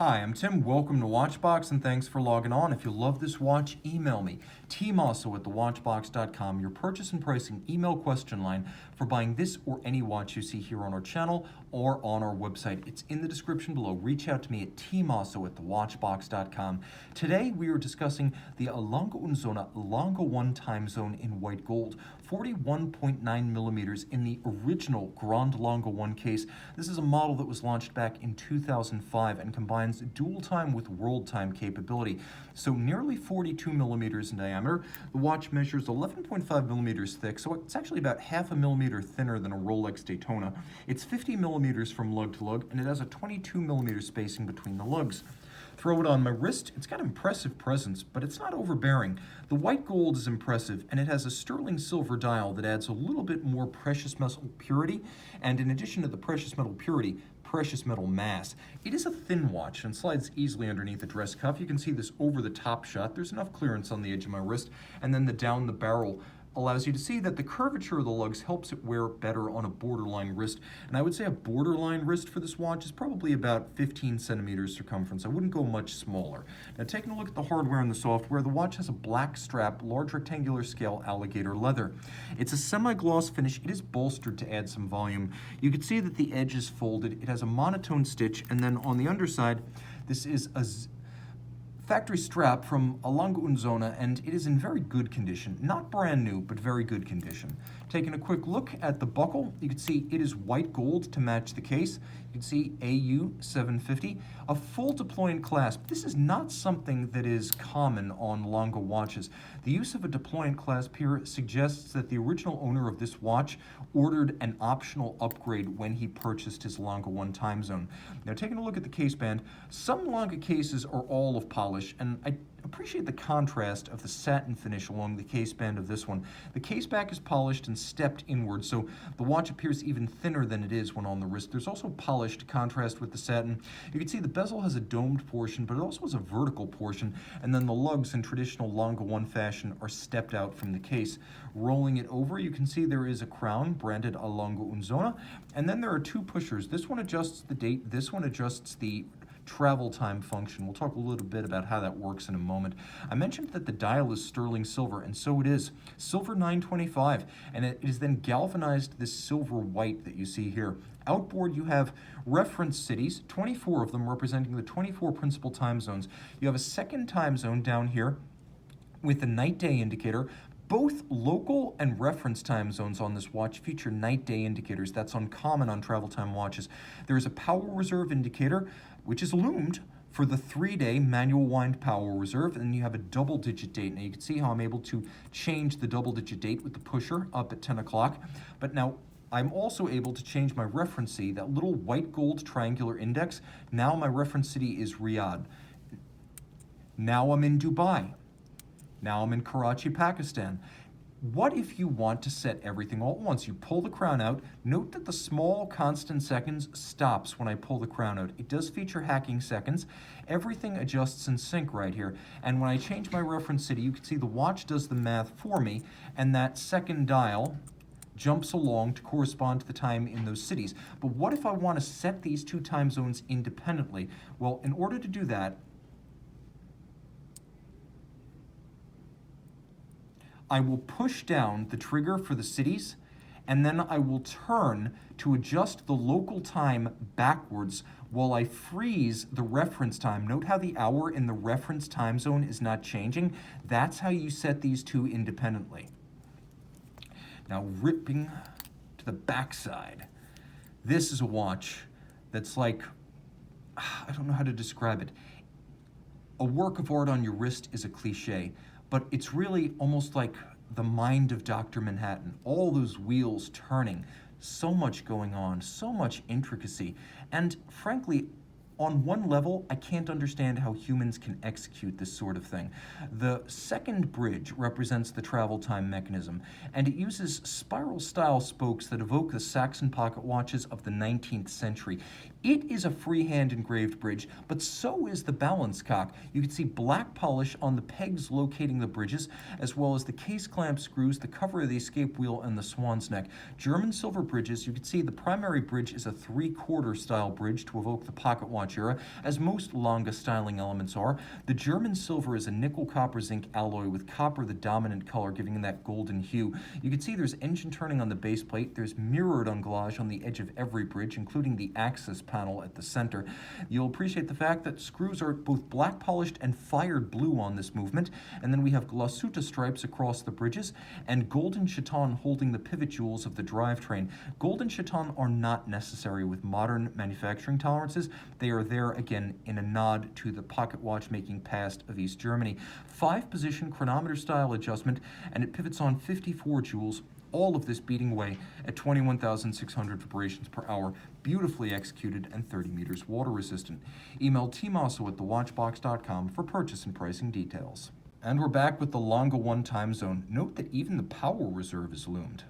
Hi, I'm Tim. Welcome to Watchbox and thanks for logging on. If you love this watch, email me, tmosso at thewatchbox.com, your purchase and pricing email question line for buying this or any watch you see here on our channel or on our website. It's in the description below. Reach out to me at tmosso at thewatchbox.com. Today we are discussing the Lange Sohne Lange 1 time zone in white gold, 41.9 millimeters in the original Grand Lange 1 case. This is a model that was launched back in 2005 and combines dual time with world time capability. So nearly 42 millimeters in diameter. The watch measures 11.5 millimeters thick, so it's actually about half a millimeter thinner than a Rolex Daytona. It's 50 millimeters from lug to lug, and it has a 22 millimeter spacing between the lugs. Throw it on my wrist, it's got impressive presence, but it's not overbearing. The white gold is impressive, and it has a sterling silver dial that adds a little bit more precious metal purity, and in addition to the precious metal purity, precious metal mass. It is a thin watch and slides easily underneath the dress cuff. You can see this over the top shot. There's enough clearance on the edge of my wrist, and then the down the barrel allows you to see that the curvature of the lugs helps it wear better on a borderline wrist. And I would say a borderline wrist for this watch is probably about 15 centimeters circumference. I wouldn't go much smaller. Now taking a look at the hardware and the software, the watch has a black strap, large rectangular scale alligator leather. It's a semi-gloss finish. It is bolstered to add some volume. You can see that the edge is folded. It has a monotone stitch, and then on the underside, this is a factory strap from a Lange Sohne, and it is in very good condition. Not brand new, but very good condition. Taking a quick look at the buckle, you can see it is white gold to match the case. You can see AU 750, a full deploying clasp. This is not something that is common on Lange watches. The use of a deploying clasp here suggests that the original owner of this watch ordered an optional upgrade when he purchased his Lange 1 time zone. Now taking a look at the case band, some Lange cases are all of polish, and I appreciate the contrast of the satin finish along the case band of this one. The case back is polished and stepped inward, so the watch appears even thinner than it is when on the wrist. There's also polish to contrast with the satin. You can see the bezel has a domed portion, but it also has a vertical portion, and then the lugs in traditional Lange 1 fashion are stepped out from the case. Rolling it over, you can see there is a crown branded a Lange Sohne, and then there are two pushers. This one adjusts the date, this one adjusts the travel time function. We'll talk a little bit about how that works in a moment. I mentioned that the dial is sterling silver, and so it is. Silver 925, and it is then galvanized this silver white that you see here. Outboard, you have reference cities, 24 of them representing the 24 principal time zones. You have a second time zone down here with the night-day indicator. Both local and reference time zones on this watch feature night-day indicators. That's uncommon on travel time watches. There is a power reserve indicator, which is loomed for the 3-day manual wind power reserve, and you have a double-digit date. Now you can see how I'm able to change the double-digit date with the pusher up at 10 o'clock. But now I'm also able to change my reference city, that little white gold triangular index. Now my reference city is Riyadh. Now I'm in Dubai. Now I'm in Karachi, Pakistan. What if you want to set everything all at once? You pull the crown out. Note that the small constant seconds stops when I pull the crown out. It does feature hacking seconds. Everything adjusts in sync right here. And when I change my reference city, you can see the watch does the math for me, and that second dial jumps along to correspond to the time in those cities. But what if I want to set these two time zones independently? Well, in order to do that, I will push down the trigger for the cities, and then I will turn to adjust the local time backwards while I freeze the reference time. Note how the hour in the reference time zone is not changing. That's how you set these two independently. Now ripping to the backside. This is a watch that's like, I don't know how to describe it. A work of art on your wrist is a cliche, but it's really almost like the mind of Dr. Manhattan. All those wheels turning, so much going on, so much intricacy. And frankly, on one level, I can't understand how humans can execute this sort of thing. The second bridge represents the travel time mechanism, and it uses spiral-style spokes that evoke the Saxon pocket watches of the 19th century. It is a freehand engraved bridge, but so is the balance cock. You can see black polish on the pegs locating the bridges, as well as the case clamp screws, the cover of the escape wheel, and the swan's neck. German silver bridges, you can see the primary bridge is a 3/4 style bridge to evoke the pocket watch era, as most Lange styling elements are. The German silver is a nickel copper zinc alloy with copper the dominant color, giving that golden hue. You can see there's engine turning on the base plate. There's mirrored anglage on the edge of every bridge, including the axis panel at the center. You'll appreciate the fact that screws are both black polished and fired blue on this movement. And then we have glasuta stripes across the bridges and golden chiton holding the pivot jewels of the drivetrain. Golden chiton are not necessary with modern manufacturing tolerances. They are there, again, in a nod to the pocket watchmaking past of East Germany. 5-position chronometer style adjustment, and it pivots on 54 jewels, all of this beating away at 21,600 vibrations per hour, beautifully executed and 30 meters water resistant. Email tmosso@thewatchbox.com for purchase and pricing details. And we're back with the Lange 1 time zone. Note that even the power reserve is loomed.